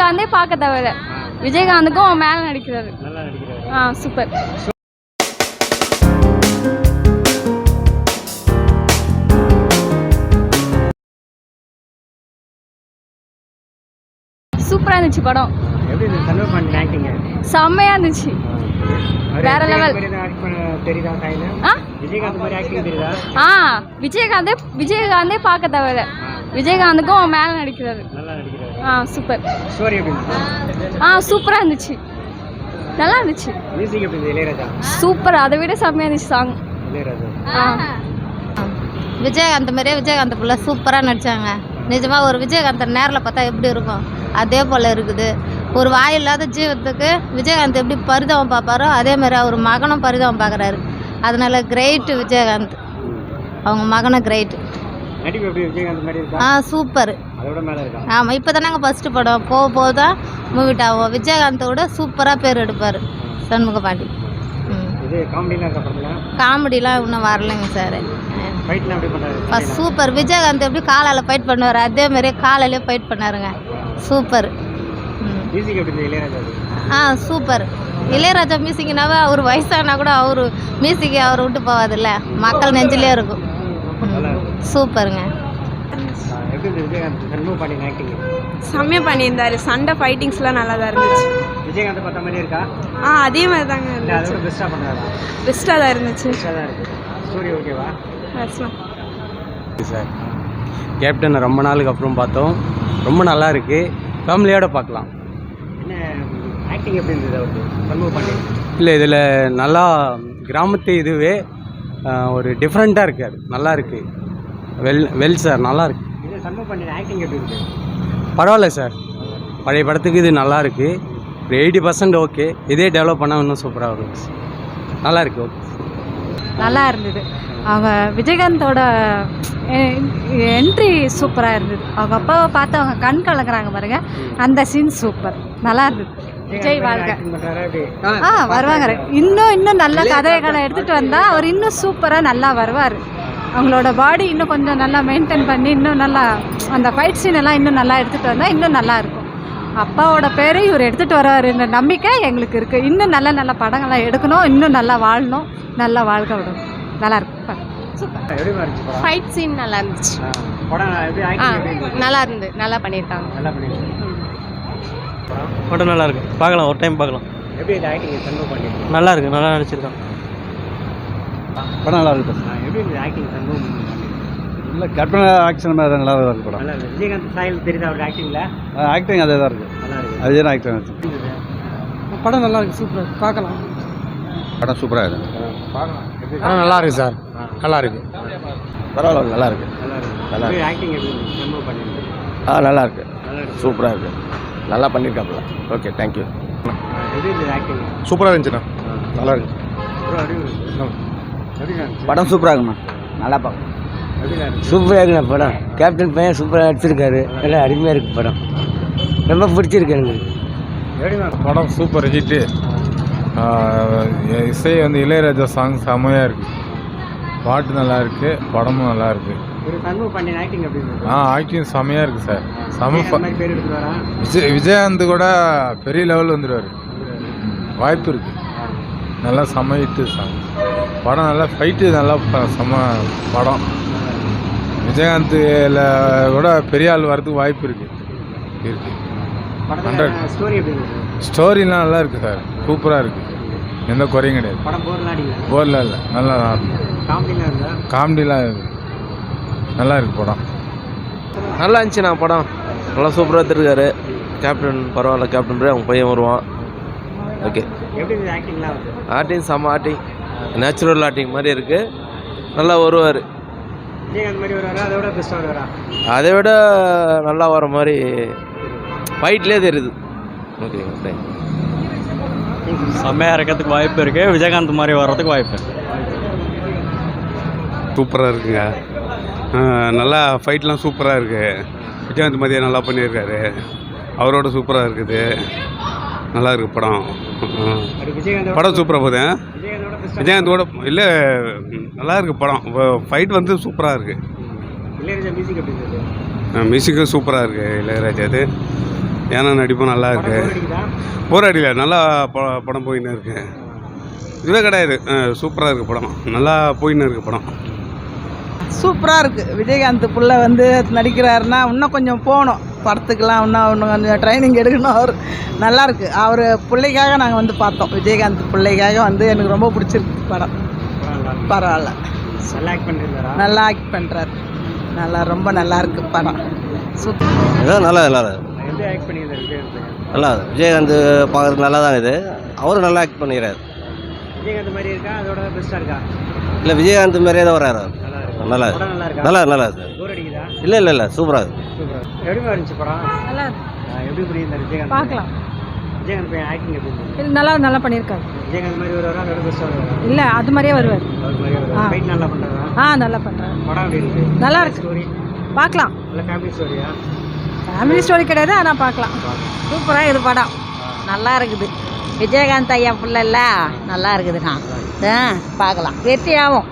விஜயகாந்தே பார்க்க தேவையில்ல. விஜயகாந்துக்கும் மேலே நடிக்கிறாரு. சூப்பர். சூப்பராக இருந்துச்சு படம். செம்மையாக இருந்துச்சு. வேற லெவல். விஜயகாந்தே பார்க்க தேவையில்ல. விஜயகாந்துக்கும் மேலே நடிக்கிறாரு. சூப்பர். சூப்பராக இருந்துச்சு. நல்லா இருந்துச்சு. சூப்பர். அதை விட செம்மையாக இருந்துச்சு சாங். விஜயகாந்த் மாதிரியே விஜயகாந்த் புள்ள சூப்பராக நடித்தாங்க. நிஜமாக ஒரு விஜயகாந்த் நேரில் பார்த்தா எப்படி இருக்கும் அதே போல் இருக்குது. ஒரு வாயில்லாத ஜீவத்துக்கு விஜயகாந்த் எப்படி பரிதாபம் பார்ப்பாரோ அதே மாதிரி அவர் மகனும் பரிதாபம் பார்க்குறாரு. அதனால கிரேட் விஜயகாந்த். அவங்க மகனும் கிரேட். சூப்பர். ஆமாம், இப்போ தானேங்க ஃபஸ்ட்டு படம். போக போக தான் மூவிட் ஆகும். விஜயகாந்தோட சூப்பராக பேர் எடுப்பார் சண்முக பாண்டி. காமெடிலாம் இன்னும் வரலைங்க சார். சூப்பர். விஜயகாந்த் எப்படி காலால் ஃபைட் பண்ணுவார் அதே மாதிரியே காலையிலே ஃபைட் பண்ணாருங்க. சூப்பர். சூப்பர். இளையராஜா மியூசிக்னாவே அவர் வயசானா கூட அவர் மியூசிக் அவர் விட்டு போவாதில்ல, மக்கள் நெஞ்சிலே இருக்கும். சூப்பருங்க. செம்மையாக பண்ணியிருந்தாரு. சண்டை ஃபைட்டிங்ஸ்லாம் நல்லா தான் இருந்துச்சு. விஜயகாந்த் பார்த்த மாதிரி இருக்கா? அதே மாதிரி தாங்க இருந்துச்சு. பெஸ்ட்டாக தான் இருந்துச்சு. ஸ்டோரி ஓகேவா? சார் கேப்டன் ரொம்ப நாளுக்கு அப்புறம் பார்த்தோம். ரொம்ப நல்லா இருக்குது. ஃபேமிலியோட பார்க்கலாம். என்ன ஆக்டிங் எப்படி இருந்தது அவருக்கு சண்முக பாண்டி? இல்லை, இதில் நல்லா கிராமத்து இதுவே ஒரு டிஃப்ரெண்ட்டாக இருக்கார். நல்லா இருக்குது. வெல் சார், நல்லா இருக்கு. இது சண்முக பாண்டி ஆக்டிங் எப்படி இருக்குது? பரவாயில்ல சார். பழைய படத்துக்கு இது நல்லா இருக்குது. ஒரு 80% ஓகே. இதே டெவலப் பண்ணால் இன்னும் சூப்பராக இருக்கும். நல்லா இருக்குது. ஓகே, நல்லா இருந்தது. அவங்க விஜயகாந்தோட என்ட்ரி சூப்பராக இருந்தது. அவங்க அப்பாவை பார்த்து அவங்க கண் கலங்குறாங்க பாருங்க, அந்த சீன் சூப்பர். நல்லா இருந்தது. விஜய் வாழ்க்கை வருவாங்க. இன்னும் நல்ல கதைகளை எடுத்துகிட்டு வந்தால் அவர் இன்னும் சூப்பராக நல்லா வருவார். அவங்களோட பாடி இன்னும் கொஞ்சம் நல்லா மெயின்டைன் பண்ணி இன்னும் நல்லா அந்த ஃபைட் சீன் எல்லாம் இன்னும் நல்லா எடுத்துகிட்டு வந்தால் இன்னும் நல்லா இருக்கும். அப்பாவோட பேரை இவர் எடுத்துகிட்டு வருவாருன்ற நம்பிக்கை எங்களுக்கு இருக்குது. இன்னும் நல்ல நல்ல படங்கள்லாம் எடுக்கணும், இன்னும் நல்லா வாழணும், நல்லா வாழ்க்கை விடணும். நல்லா இருக்கும். சூப்பர். ஃபைட் சீன் நல்லா இருந்துச்சு. நல்லா இருந்து நல்லா பண்ணியிருக்காங்க. படம் நல்லா இருக்கு. பார்க்கலாம், ஒரு டைம் பார்க்கலாம். நல்லா இருக்கு. நல்லா நடிச்சிருக்கான். படம் நல்லா இருக்கு. எப்படி இருக்குது ஆக்டிங் சண்முக பாண்டி? இல்லை, கேப்டன் ஆக்ஷன் மாதிரி நல்லா தான் இருக்குது படம். விஜயகாந்த் சாயல் தெரியுது அவருடைய ஆக்டிங்கில். ஆக்டிங் அதே தான் இருக்குது. நல்லா இருக்குது. அதே தான் ஆக்டிங் இருக்குது. படம் நல்லா இருக்குது. சூப்பர். பார்க்கலாம். படம் சூப்பராக இருக்குது. படம் நல்லா இருக்குது சார். நல்லா இருக்குது. பரவாயில்ல, நல்லா இருக்குது. நல்லா இருக்குது. ஆக்டிங் எப்படி இருக்குது சண்முக பாண்டி? நல்லா இருக்குது. சூப்பராக இருக்குது. நல்லா பண்ணியிருக்காப்புல. Okay, thank you. எப்படி இருக்குது ஆக்டிங்? சூப்பராக இருந்துச்சுண்ணா. நல்லா இருக்கு. படம் சூப்பராக இருக்குண்ணா. நல்லா பார்க்கலாம். சூப்பராக இருக்குண்ணா படம். கேப்டன் பையன் சூப்பராக நடிச்சிருக்காரு. நல்லா அருமையாக இருக்குது படம். ரொம்ப பிடிச்சிருக்கு எனக்கு. படம் சூப்பர் ஹிட்டு. இசை வந்து இளையராஜா சாங் செம்மையாக இருக்குது. பாட்டு நல்லா இருக்குது. படமும் நல்லா இருக்குது. ஆக்டிங் செம்மையாக இருக்குது சார். விஜயகாந்த் கூட பெரிய லெவல் வந்துடுவார். வாய்ப்பு இருக்குது. நல்லா செம்ம ஹிட்டு சாங். படம் நல்லா ஃபைட்டு நல்லா செம்ம படம். விஜயகாந்தில் கூட பெரிய ஆள் வரதுக்கு வாய்ப்பு இருக்குது. ஸ்டோரிலாம் நல்லா இருக்குது சார். சூப்பராக இருக்குது. எந்த குறையும் கிடையாது. போர்லாம் இல்லை. நல்லா காமெடிலாம் நல்லா இருக்குது படம். நல்லா இருந்துச்சுண்ணா படம். நல்லா சூப்பராக எடுத்துருக்காரு. கேப்டன் பரவாயில்ல. கேப்டன் அவங்க பையன் வருவான். ஓகே. ஆக்டிங் செம்ம ஆக்டிங். நேச்சுரல் ஆக்டிங் மாதிரி இருக்குது. நல்லா வருவார். அதை விட நல்லா வர மாதிரி ஃபைட்லேயே தெரியுது. ஓகே, செம்மையாக இருக்கிறதுக்கு வாய்ப்பு இருக்குது. விஜயகாந்த் மாதிரி வர்றதுக்கு வாய்ப்பு. சூப்பராக இருக்குங்க. நல்லா ஃபைட்லாம் சூப்பராக இருக்குது. விஜயகாந்த் மாதிரியே நல்லா பண்ணியிருக்காரு. அவரோட சூப்பராக இருக்குது. நல்லா இருக்குது படம். படம் சூப்பராக போகுது. விஜயகாந்தோட இல்லை, நல்லா இருக்குது படம். ஃபைட் வந்து சூப்பராக இருக்குது. மியூசிக்கும் சூப்பராக இருக்குது இளையராஜா. இது ஏன்னா நடிப்பும் நல்லா இருக்கு. போர் அடிக்கல, நல்லா படம் போயின்னு இருக்கு. இதுவே கிடையாது, சூப்பராக இருக்குது படம், நல்லா போயின்னு இருக்குது படம். சூப்பராக இருக்குது. விஜயகாந்த் புள்ள வந்து நடிக்கிறாருன்னா இன்னும் கொஞ்சம் போகணும் படத்துக்கெலாம், இன்னும் கொஞ்சம் ட்ரைனிங் எடுக்கணும். அவர் நல்லாயிருக்கு. அவர் பிள்ளைக்காக நாங்கள் வந்து பார்த்தோம். விஜயகாந்த் பிள்ளைக்காக வந்து எனக்கு ரொம்ப பிடிச்சிருக்கு படம். பரவாயில்ல, நல்லா ஆக்ட் பண்ணுறாரு. ரொம்ப நல்லா இருக்கு படம். சூப்பர். நல்லா நல்லா நல்லா விஜயகாந்த் பார்க்குறதுக்கு நல்லா தான் இது. அவரும் நல்லா ஆக்ட் பண்ணிக்கிறாரு. விஜயகாந்த் மாதிரி இருக்கா, அதோட பெஸ்ட்டாக இருக்கா? இல்லை, விஜயகாந்த் மாதிரியே தான் வர்றாரு. நல்லா நல்லா சார். போர் அடிக்குதா? இல்லை சூப்பராக இருக்குது. எப்படி இருந்துச்சு படம்? நல்லா எப்படி புரியுது விஜயகாந்த்? பார்க்கலாம். விஜயகாந்த் ஆக்டிங் எப்படி இருந்துச்சு? நல்லா பண்ணியிருக்காரு. விஜயகாந்த் மாதிரி வருவாரா, அதோட பெஸ்ட்டாக வருவாரா? இல்லை, அது மாதிரியே வருவார். ஃபைட் நல்லா பண்ணுறாரா? நல்லா பண்ணுறாரு. படம் எப்படி இருக்கு? நல்லா இருக்கு. ஸ்டோரி பார்க்கலாம். இல்லை ஃபேமிலி ஸ்டோரியா? ஃபேமிலி ஸ்டோரி கிடையாது, ஆனால் பார்க்கலாம். சூப்பராக இது படம். நல்லா இருக்குது. விஜயகாந்த் ஐயா பிள்ளைல நல்லா இருக்குதுண்ணா. பார்க்கலாம், வெற்றி ஆகும்.